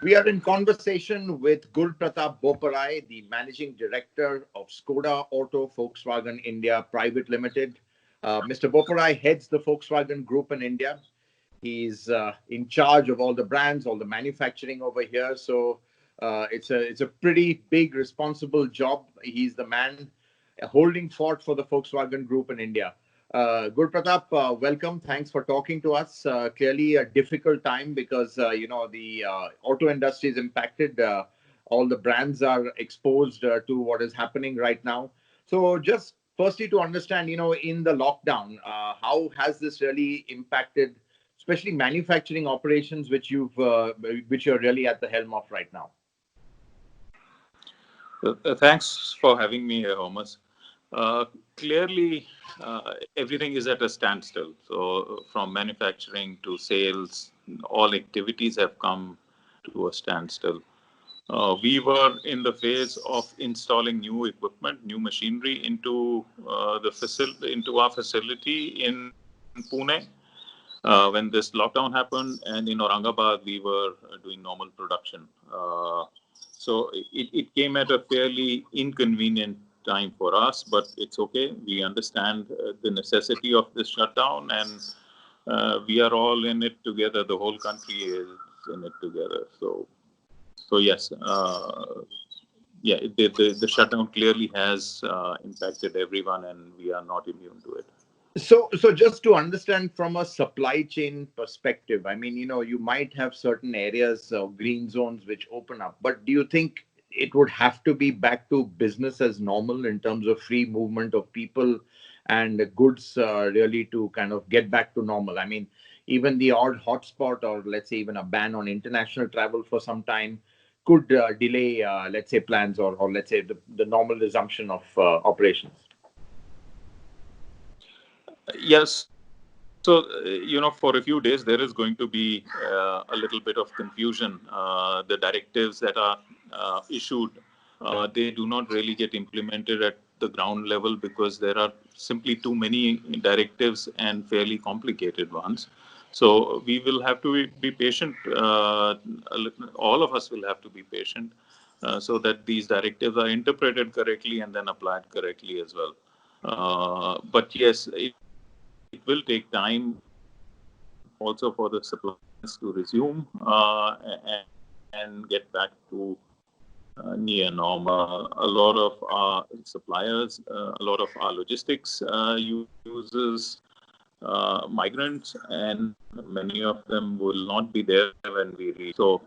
We are in conversation with Gurpratap Boparai, the Managing Director of Skoda Auto Volkswagen India Private Limited. Mr. Boparai heads the Volkswagen Group in India. He's in charge of all the brands, all the manufacturing over here. So it's a pretty big, responsible job. He's the man holding fort for the Volkswagen Group in India. Gurpratap, welcome. Thanks for talking to us. Clearly a difficult time because the auto industry is impacted. All the brands are exposed to what is happening right now. So just firstly to understand, in the lockdown, how has this really impacted, especially manufacturing operations, which you're really at the helm of right now? Thanks for having me here, Hormazd. Uh, Clearly, everything is at a standstill. So, from manufacturing to sales, all activities have come to a standstill. We were in the phase of installing new equipment, new machinery into our facility in Pune. When this lockdown happened, and in Aurangabad, we were doing normal production. So it came at a fairly inconvenient time for us, but it's okay. We understand the necessity of this shutdown, and we are all in it together. The whole country is in it together. So yes, yeah, the shutdown clearly has impacted everyone, and we are not immune to it. So just to understand from a supply chain perspective, I mean, you might have certain areas of green zones which open up, but do you think it would have to be back to business as normal in terms of free movement of people and goods, really to kind of get back to normal? I mean, even the odd hotspot, or let's say even a ban on international travel for some time, could delay, let's say, plans, or let's say the normal resumption of operations. Yes. So, for a few days, there is going to be a little bit of confusion. The directives that are issued, they do not really get implemented at the ground level because there are simply too many directives and fairly complicated ones. So we will have to be patient. All of us will have to be patient so that these directives are interpreted correctly and then applied correctly as well. But yes, it will take time also for the suppliers to resume and get back to near normal. A lot of our suppliers, a lot of our logistics uses migrants, and many of them will not be there when we reach. So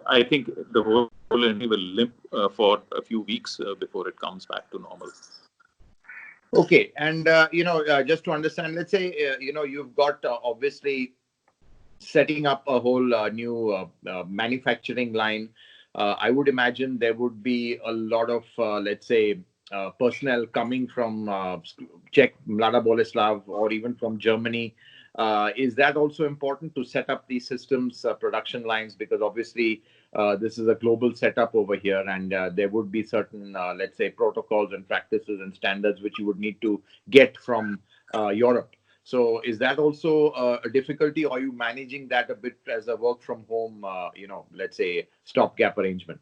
I think the whole industry will limp for a few weeks before it comes back to normal. Okay, and just to understand, let's say you've got obviously setting up a whole new manufacturing line. I would imagine there would be a lot of, let's say, personnel coming from Czech, Mlada Boleslav, or even from Germany. Is that also important to set up these systems, production lines? Because obviously this is a global setup over here, and there would be certain, let's say, protocols and practices and standards which you would need to get from Europe. So is that also a difficulty, or are you managing that a bit as a work from home, let's say, stopgap arrangement?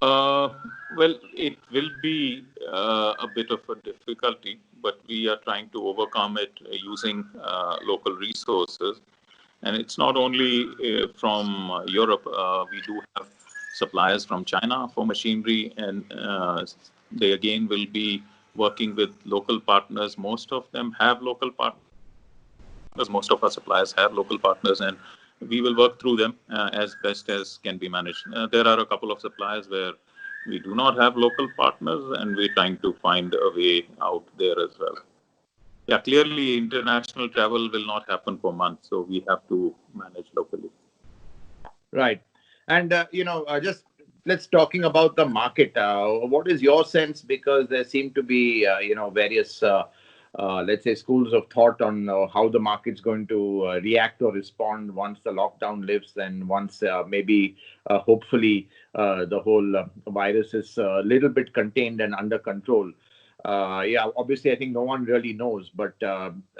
Uh, well, it will be a bit of a difficulty, but we are trying to overcome it using local resources. And it's not only from Europe. We do have suppliers from China for machinery, and they again will be working with local partners. Most of them have local partners. Most of our suppliers have local partners, and we will work through them as best as can be managed. There are a couple of suppliers where we do not have local partners, and we're trying to find a way out there as well. Yeah, clearly international travel will not happen for months, so we have to manage locally. Right. And, just let's talking about the market. What is your sense? Because there seem to be, various, let's say, schools of thought on how the market's going to react or respond once the lockdown lifts, and once maybe, hopefully, the whole virus is a little bit contained and under control. Yeah, obviously, I think no one really knows, but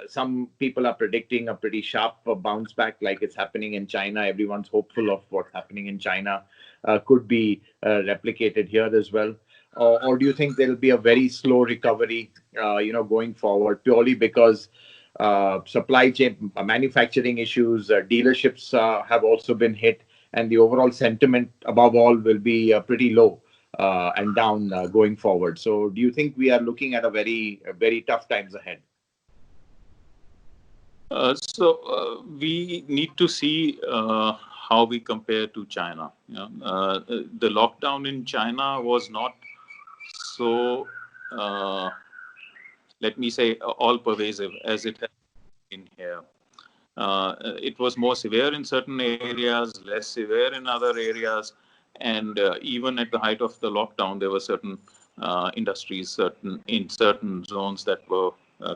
some people are predicting a pretty sharp bounce back, like it's happening in China. Everyone's hopeful of what's happening in China could be replicated here as well. Or do you think there'll be a very slow recovery, going forward, purely because supply chain, manufacturing issues, dealerships have also been hit, and the overall sentiment, above all, will be pretty low and down going forward. So, do you think we are looking at very tough times ahead? We need to see how we compare to China. The lockdown in China was not so, uh, let me say, all pervasive as it has been here. It was more severe in certain areas, less severe in other areas, and even at the height of the lockdown, there were certain industries, certain zones that were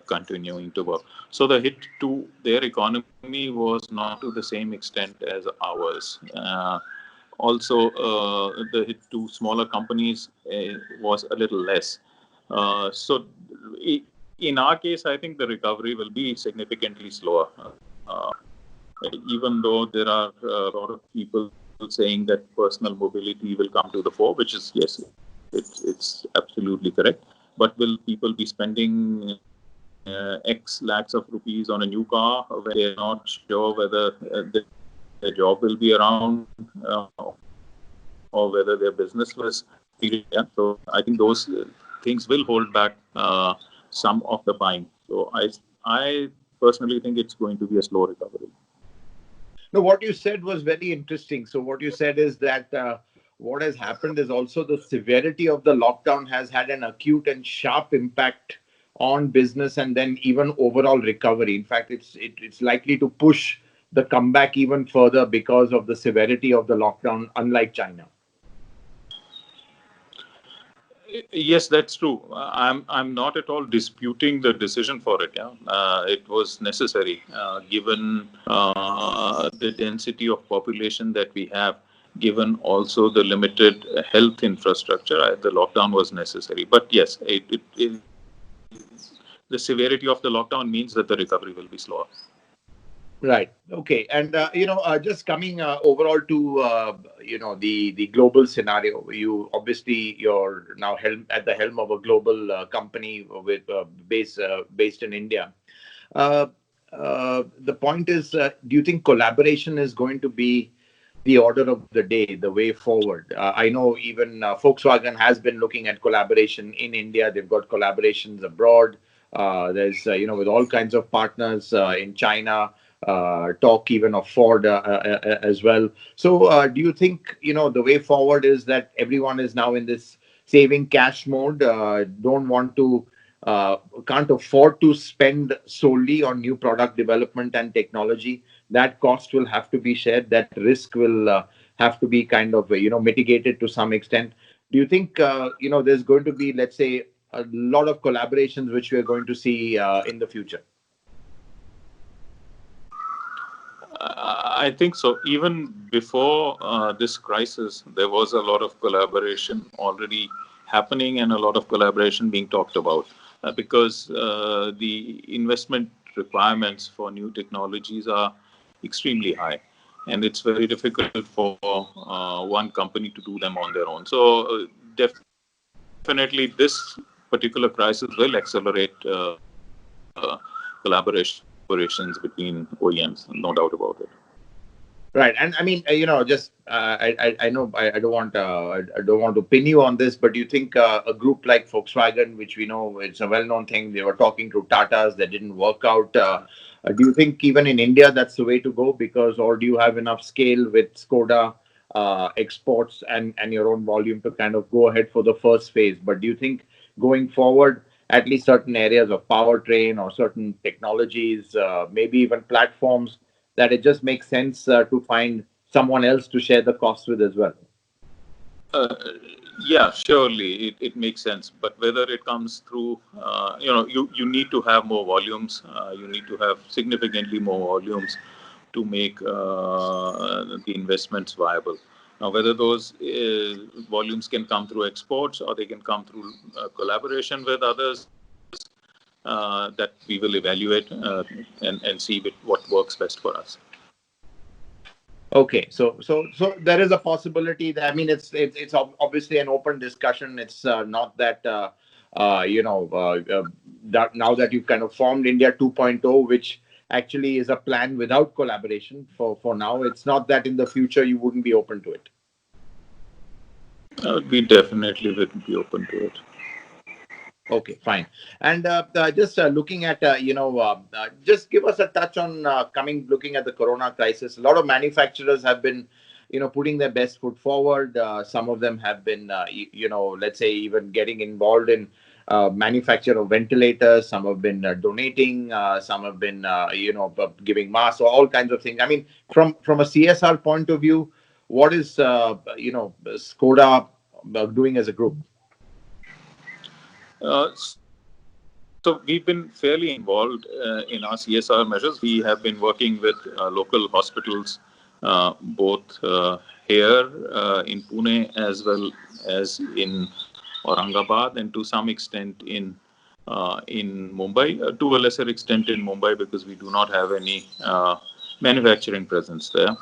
continuing to work. So the hit to their economy was not to the same extent as ours. Also, the hit to smaller companies was a little less. So, in our case, I think the recovery will be significantly slower. Uh, Even though there are a lot of people saying that personal mobility will come to the fore, which is, yes, it's absolutely correct. But will people be spending X lakhs of rupees on a new car when they're not sure whether their job will be around or whether their business was? Yeah. So I think those things will hold back some of the buying. So I personally think it's going to be a slow recovery. No, what you said was very interesting. So, what you said is that what has happened is also the severity of the lockdown has had an acute and sharp impact on business and then even overall recovery. In fact, it's likely to push the comeback even further because of the severity of the lockdown, unlike China. Yes, that's true. I'm not at all disputing the decision for it. Yeah, it was necessary given the density of population that we have. Given also the limited health infrastructure, the lockdown was necessary. But yes, the severity of the lockdown means that the recovery will be slower. Right. Okay. And just coming overall to the global scenario. You obviously you're now at the helm of a global company with based in India. Uh, the point is, do you think collaboration is going to be the order of the day, the way forward? I know even Volkswagen has been looking at collaboration in India. They've got collaborations abroad. There's with all kinds of partners in China. Talk even of Ford as well. So, do you think the way forward is that everyone is now in this saving cash mode? Don't want to, can't afford to spend solely on new product development and technology. That cost will have to be shared. That risk will have to be kind of mitigated to some extent. Do you think there's going to be, let's say, a lot of collaborations which we are going to see in the future? I think so. Even before this crisis, there was a lot of collaboration already happening and a lot of collaboration being talked about because the investment requirements for new technologies are extremely high. And it's very difficult for one company to do them on their own. So, definitely, this particular crisis will accelerate collaborations between OEMs, no doubt about it. Right, and I mean, just I know I don't want to pin you on this, but do you think a group like Volkswagen, which we know it's a well-known thing, they were talking to Tatas that didn't work out. Do you think even in India that's the way to go? Because or do you have enough scale with Skoda exports and your own volume to kind of go ahead for the first phase? But do you think going forward, at least certain areas of powertrain or certain technologies, maybe even platforms, that it just makes sense to find someone else to share the cost with as well? Uh, yeah, surely it makes sense. But whether it comes through, you need to have more volumes. You need to have significantly more volumes to make the investments viable. Now, whether those volumes can come through exports or they can come through collaboration with others, that we will evaluate and see what works best for us. Okay, so there is a possibility that, I mean, it's obviously an open discussion. It's not that that now that you've kind of formed India 2.0, which actually is a plan without collaboration for now. It's not that in the future you wouldn't be open to it. We definitely would be open to it. Okay, fine. And just looking at, just give us a touch on looking at the Corona crisis. A lot of manufacturers have been, putting their best foot forward. Some of them have been, let's say, even getting involved in manufacture of ventilators. Some have been donating. Some have been, giving masks or all kinds of things. I mean, from a CSR point of view, what is, Skoda doing as a group? So we've been fairly involved in our CSR measures. We have been working with local hospitals, both here in Pune as well as in Aurangabad, and to some extent in Mumbai, to a lesser extent in Mumbai because we do not have any manufacturing presence there.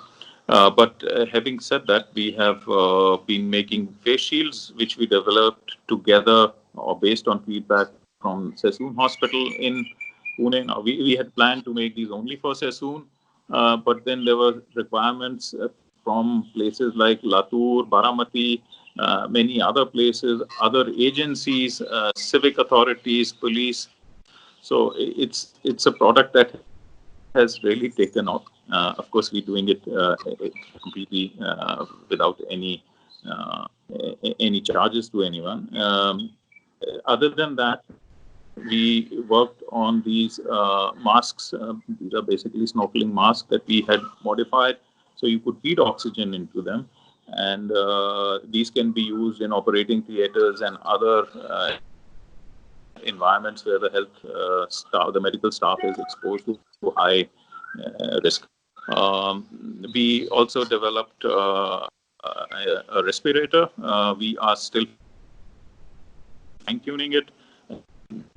But having said that, we have been making face shields, which we developed together or based on feedback from Sassoon Hospital in Pune. Now, we had planned to make these only for Sassoon, but then there were requirements from places like Latur, Baramati, many other places, other agencies, civic authorities, police. So it's a product that has really taken off. Of course, we're doing it completely without any charges to anyone. Other than that, we worked on these masks. These are basically snorkeling masks that we had modified, so you could feed oxygen into them, and these can be used in operating theaters and other environments where the health staff, the medical staff, is exposed to high risk. We also developed a respirator. We are still fine-tuning it.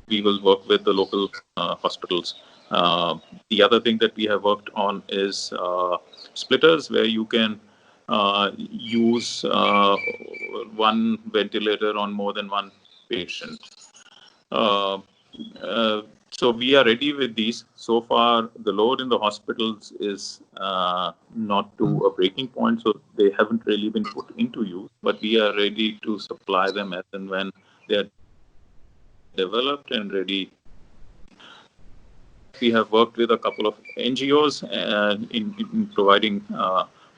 We will work with the local hospitals. The other thing that we have worked on is splitters, where you can use one ventilator on more than one patient. So we are ready with these. So far, the load in the hospitals is not to a breaking point, so they haven't really been put into use. But we are ready to supply them as and when they are developed and ready. We have worked with a couple of NGOs in providing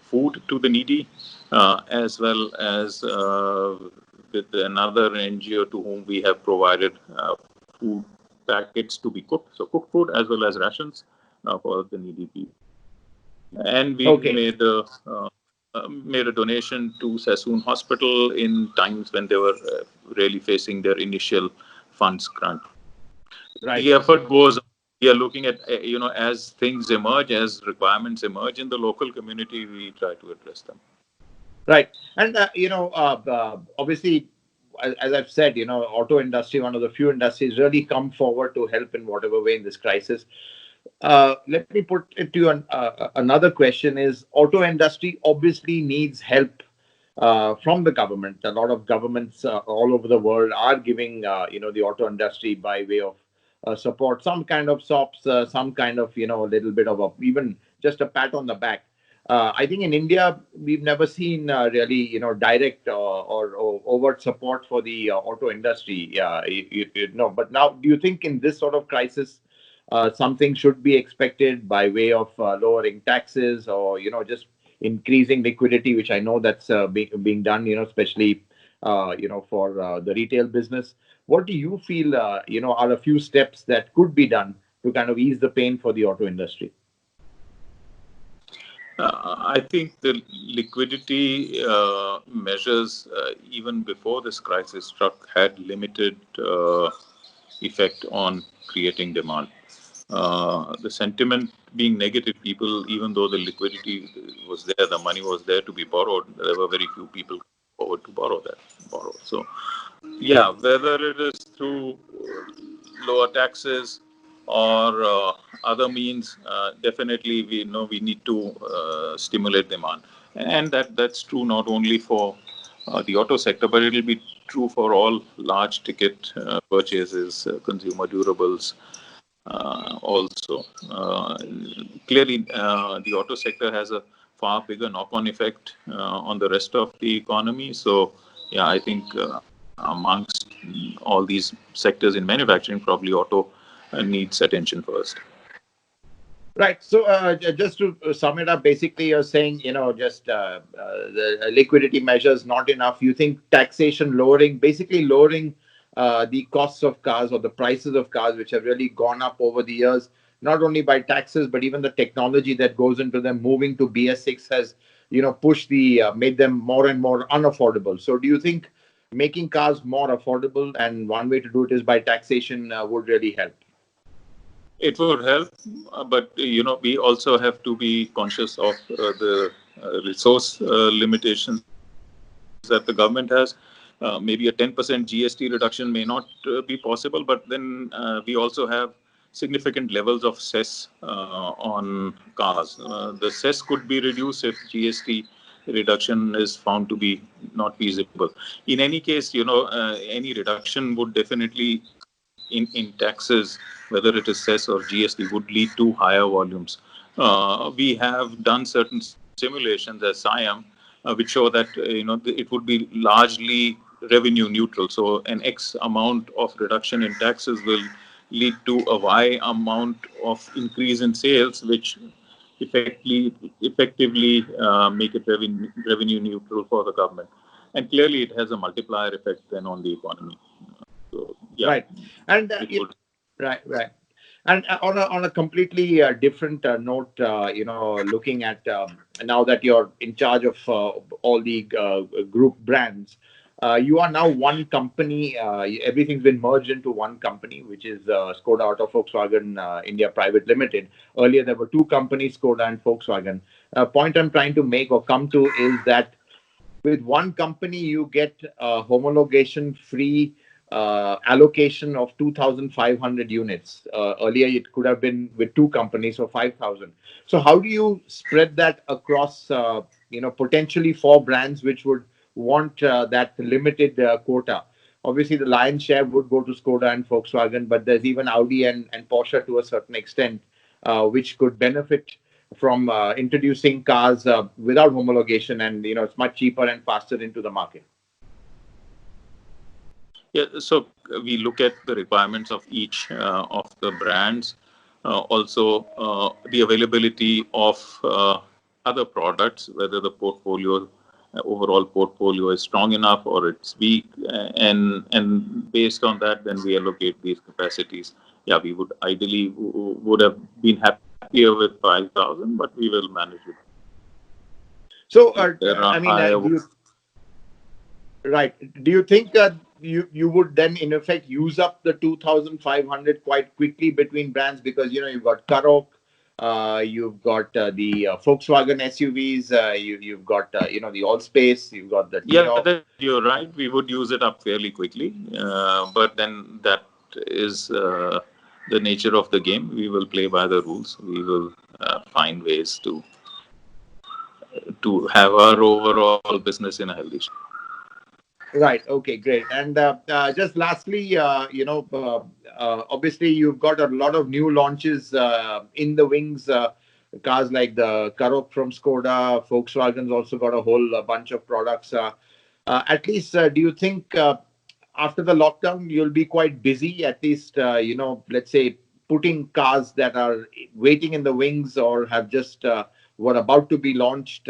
food to the needy, as well as with another NGO to whom we have provided food packets to be cooked, so cooked food as well as rations for the needy people. And we made a donation to Sassoon Hospital in times when they were really facing their initial funds crunch. Right. The effort goes on. We are looking at, as things emerge, as requirements emerge in the local community, we try to address them. Right. And, obviously, as I've said, auto industry, one of the few industries, really come forward to help in whatever way in this crisis. Let me put it to you. Another question is, auto industry obviously needs help from the government. A lot of governments all over the world are giving, the auto industry by way of support, some kind of SOPs, some kind of, a little bit of even just a pat on the back. I think in India, we've never seen really, direct or overt support for the auto industry. But now, do you think in this sort of crisis, something should be expected by way of lowering taxes or, just increasing liquidity, which I know that's being done, especially, for the retail business? What do you feel, are a few steps that could be done to kind of ease the pain for the auto industry? I think the liquidity measures, even before this crisis struck, had limited effect on creating demand. the sentiment being negative, people, even though the liquidity was there, the money was there to be borrowed, there were very few people forward to borrow. So, yeah, whether it is through lower taxes or other means, definitely we know we need to stimulate demand, and that's true not only for the auto sector, but it will be true for all large ticket purchases, consumer durables. Also, clearly, the auto sector has a far bigger knock-on effect on the rest of the economy. So, yeah, I think amongst all these sectors in manufacturing, probably auto needs attention first. Right. So, just to sum it up, basically, you're saying, just the liquidity measures not enough. You think taxation lowering, basically lowering the costs of cars or the prices of cars, which have really gone up over the years, not only by taxes, but even the technology that goes into them. Moving to BS6 has, pushed made them more and more unaffordable. So, do you think making cars more affordable, and one way to do it is by taxation, would really help? It would help, but we also have to be conscious of the resource limitations that the government has. Maybe a 10% GST reduction may not be possible, but then we also have significant levels of cess on cars. The cess could be reduced if GST reduction is found to be not feasible. In any case, any reduction would definitely in taxes, whether it is cess or GST, would lead to higher volumes. We have done certain simulations as SIAM, which show that it would be largely revenue neutral. So an X amount of reduction in taxes will lead to a Y amount of increase in sales, which effectively make it revenue neutral for the government. And clearly, it has a multiplier effect then on the economy. So, yeah, Right. And it would. right, right. And on a completely different note, looking at now that you're in charge of all the group brands, you are now one company. Everything's been merged into one company, which is Skoda Auto Volkswagen India Private Limited. Earlier, there were two companies, Skoda and Volkswagen. Point I'm trying to make or come to is that with one company, you get homologation free allocation of 2,500 units. Earlier, it could have been with two companies for 5,000. So, how do you spread that across, potentially four brands which would want that limited quota? Obviously, the lion's share would go to Skoda and Volkswagen, but there's even Audi and Porsche to a certain extent, which could benefit from introducing cars without homologation, and it's much cheaper and faster into the market. Yeah, so we look at the requirements of each of the brands, also the availability of other products, whether the overall portfolio is strong enough or it's weak, and based on that, then we allocate these capacities. Yeah, we would ideally would have been happier with 5,000, but we will manage it. So, There are I mean, higher. right. Do you think you would then, in effect, use up the 2,500 quite quickly between brands, because you've got Karoq, you've got the Volkswagen SUVs, you've got the Allspace, you've got the Yeah, Tino. you're right. We would use it up fairly quickly, but then that is the nature of the game. We will play by the rules. We will find ways to have our overall business in a healthy shape. Right. Okay. Great. And just lastly, obviously you've got a lot of new launches in the wings. Cars like the Karoq from Skoda, Volkswagen's also got a whole bunch of products. At least, do you think after the lockdown you'll be quite busy? At least, let's say putting cars that are waiting in the wings or have just were about to be launched,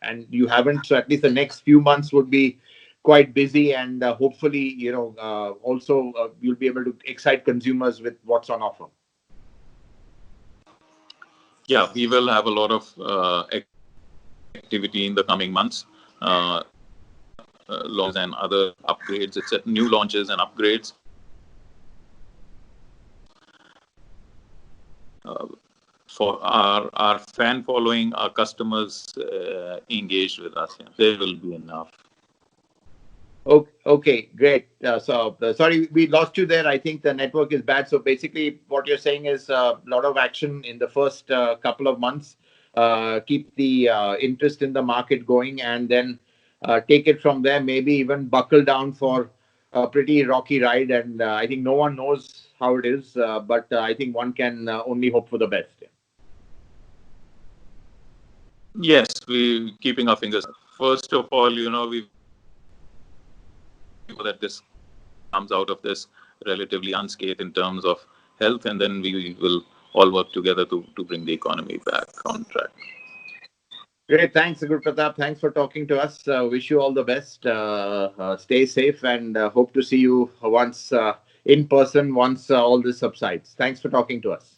and you haven't. So at least the next few months would be quite busy, and hopefully also you'll be able to excite consumers with what's on offer. Yeah, we will have a lot of activity in the coming months. Launches and other upgrades, it's new launches and upgrades. for our fan following, our customers engaged with us. Yeah. There will be enough. Okay, great. Sorry, we lost you there. I think the network is bad. So basically, what you're saying is a lot of action in the first couple of months. Keep the interest in the market going, and then take it from there. Maybe even buckle down for a pretty rocky ride. And I think no one knows how it is, but I think one can only hope for the best. Yes, we're keeping our fingers. First of all, we that this comes out of this relatively unscathed in terms of health, and then we will all work together to bring the economy back on track. Great. Thanks, Gurpratap. Thanks for talking to us. Wish you all the best. Stay safe, and hope to see you once in person once all this subsides. Thanks for talking to us.